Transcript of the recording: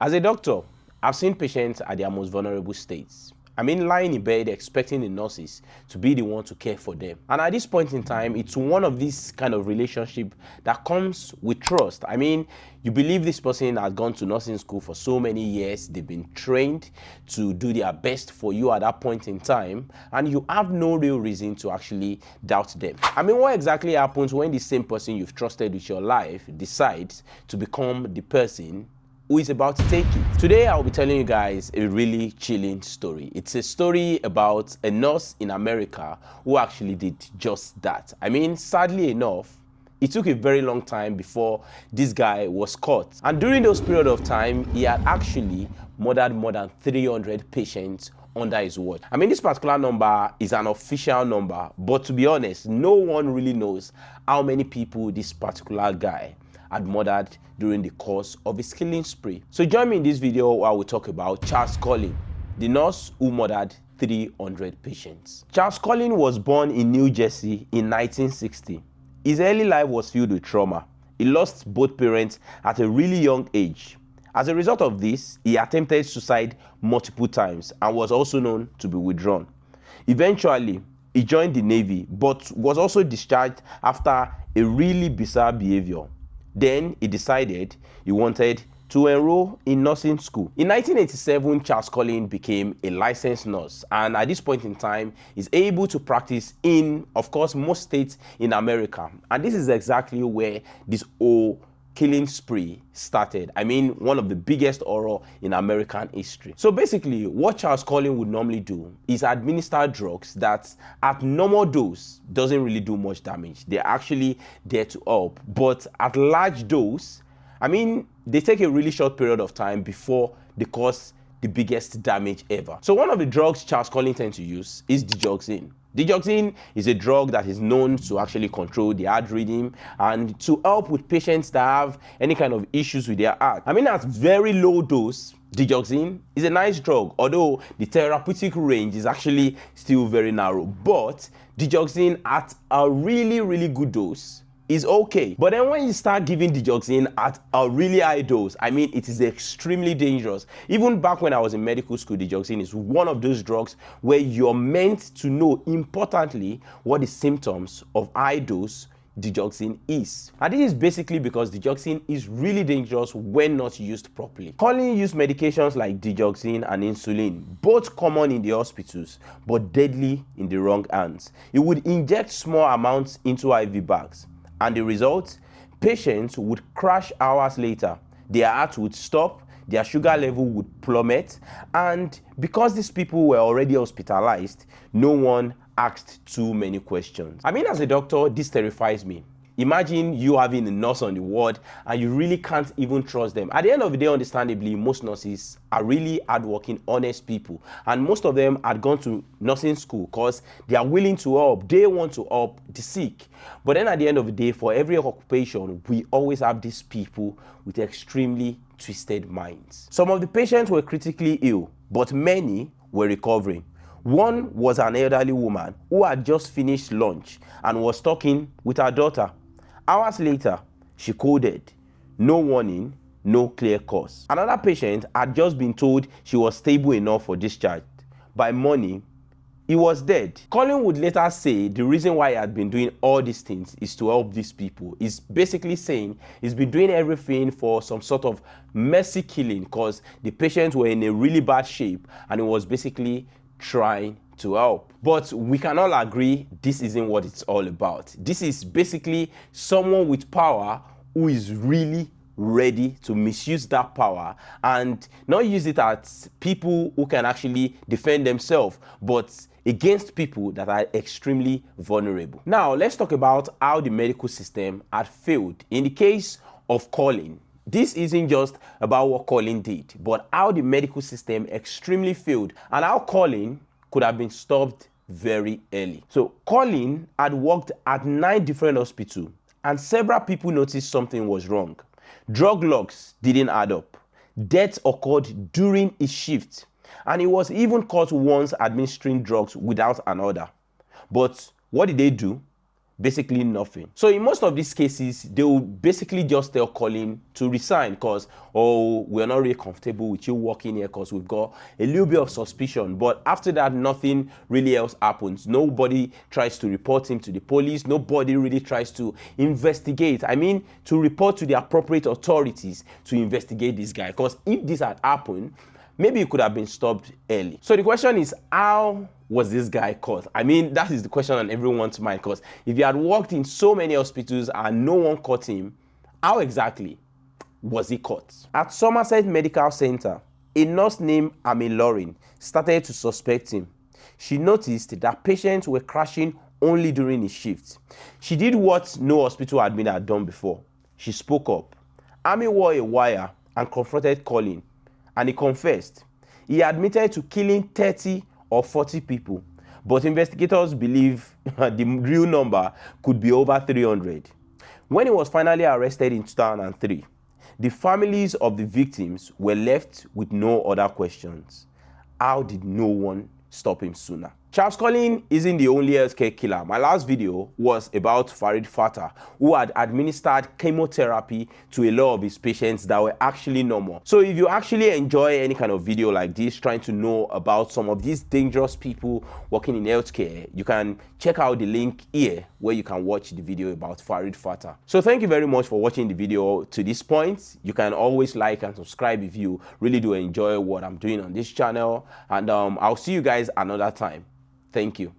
As a doctor, I've seen patients at their most vulnerable states. I mean, lying in bed expecting the nurses to be the one to care for them. And at this point in time, it's one of these kind of relationship that comes with trust. I mean, you believe this person has gone to nursing school for so many years, they've been trained to do their best for you at that point in time, and you have no real reason to actually doubt them. I mean, what exactly happens when the same person you've trusted with your life decides to become the person who is about to take it? Today, I'll be telling you guys a really chilling story. It's a story about a nurse in America who actually did just that. I mean, sadly enough, it took a very long time before this guy was caught. And during those period of time, he had actually murdered more than 300 patients under his watch. I mean, this particular number is an official number, but to be honest, no one really knows how many people this particular guy had murdered during the course of his killing spree. So join me in this video where we talk about Charles Cullen, the nurse who murdered 300 patients. Charles Cullen was born in New Jersey in 1960. His early life was filled with trauma. He lost both parents at a really young age. As a result of this, he attempted suicide multiple times and was also known to be withdrawn. Eventually, he joined the Navy, but was also discharged after a really bizarre behavior. Then he decided he wanted to enroll in nursing school. In 1987, Charles Cullen became a licensed nurse, and at this point in time, is able to practice in, of course, most states in America. And this is exactly where this whole killing spree started. I mean, one of the biggest horror in American history. So basically, what Charles Cullen would normally do is administer drugs that at normal dose doesn't really do much damage. They're actually there to help, but at large dose, I mean, they take a really short period of time before they cause the biggest damage ever. So one of the drugs Charles Cullen tends to use is digoxin. Digoxin is a drug that is known to actually control the heart rhythm and to help with patients that have any kind of issues with their heart. I mean, at very low dose, digoxin is a nice drug, although the therapeutic range is actually still very narrow. But digoxin at a really good dose is okay. But then when you start giving digoxin at a really high dose, I mean, it is extremely dangerous. Even back when I was in medical school, digoxin is one of those drugs where you're meant to know, importantly, what the symptoms of high dose digoxin is. And this is basically because digoxin is really dangerous when not used properly. Cullen used medications like digoxin and insulin, both common in the hospitals, but deadly in the wrong hands. He would inject small amounts into IV bags. And the result? Patients would crash hours later. Their heart would stop, their sugar level would plummet, and because these people were already hospitalized, no one asked too many questions. I mean, as a doctor, this terrifies me. Imagine you having a nurse on the ward and you really can't even trust them. At the end of the day, understandably, most nurses are really hardworking, honest people. And most of them had gone to nursing school because they are willing to help. They want to help the sick. But then at the end of the day, for every occupation, we always have these people with extremely twisted minds. Some of the patients were critically ill, but many were recovering. One was an elderly woman who had just finished lunch and was talking with her daughter. Hours later, she coded. No warning, no clear cause. Another patient had just been told she was stable enough for discharge. By morning, he was dead. Cullen would later say the reason why he had been doing all these things is to help these people. He's basically saying he's been doing everything for some sort of mercy killing because the patients were in a really bad shape and he was basically trying to help. But we can all agree this isn't what it's all about. This is basically someone with power who is really ready to misuse that power and not use it as people who can actually defend themselves, but against people that are extremely vulnerable. Now, let's talk about how the medical system had failed. In the case of Cullen, this isn't just about what Cullen did, but how the medical system extremely failed and how Cullen could have been stopped very early. So Cullen had worked at 9 different hospitals and several people noticed something was wrong. Drug logs didn't add up. Deaths occurred during his shift, and he was even caught once administering drugs without an order. But what did they do? basically nothing. So in most of these cases, they will basically just tell Colin to resign because, oh, we're not really comfortable with you working here because we've got a little bit of suspicion. But after that, nothing really else happens. Nobody tries to report him to the police. Nobody really tries to investigate. I mean, to report to the appropriate authorities to investigate this guy. Because if this had happened, maybe it could have been stopped early. So the question is, how was this guy caught? I mean, that is the question on everyone's mind, because if he had worked in so many hospitals and no one caught him, how exactly was he caught? At Somerset Medical Center, a nurse named Amy Lauren started to suspect him. She noticed that patients were crashing only during his shift. She did what no hospital admin had done before. She spoke up. Amy wore a wire and confronted Colin, and he confessed. He admitted to killing 30 or 40 people, but investigators believe the real number could be over 300. When he was finally arrested in 2003, the families of the victims were left with no other questions. How did no one stop him sooner? Charles Cullen isn't the only healthcare killer. My last video was about Farid Fatah, who had administered chemotherapy to a lot of his patients that were actually normal. So if you actually enjoy any kind of video like this, trying to know about some of these dangerous people working in healthcare, you can check out the link here where you can watch the video about Farid Fatah. So thank you very much for watching the video to this point. You can always like and subscribe if you really do enjoy what I'm doing on this channel. And I'll see you guys another time. Thank you.